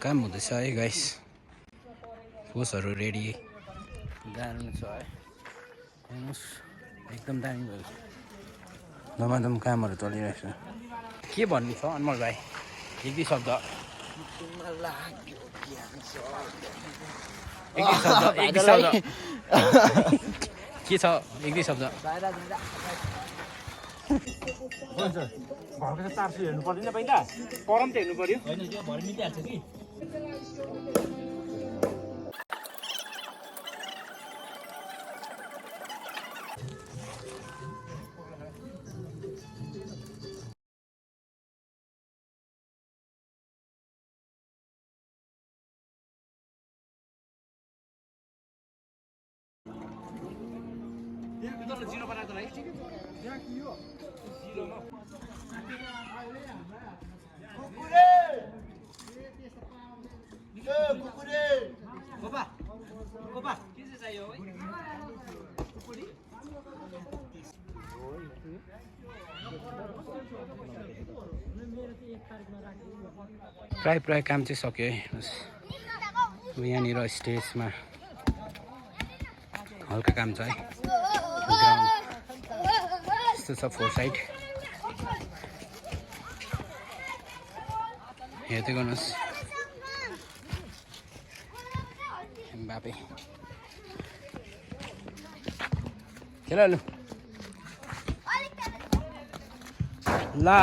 काम हुँदैछ है गाइस पोसहरू रेडी गाड्नु छ है हेर्नुहोस् एकदम दामी भयो धमाधम कामहरू चलिरहेछ के भन्नु छ अनमोल भाइ एक दुई शब्द के छ एक दुई शब्द हुन्छ घरको त 400 हेर्नु पर्दैन पहिला परम त हेर्नु पर्यो हैन त्यो भरि मिटिहाल्छ कि त्यो जिरो बनाएको लागि यहाँ कियो जिरोमा कुकुरे ए कुकुरे कोपा कोपा के चाहिँ चाहियो है कुकुरी प्राय काम चाहिँ सक्यो है यहाँनिर स्टेजमा हल्का काम छ है ग्राउन्ड यस्तो छ 4 साइड हेर्दै गर्नुहोस् बापे खेल लु ला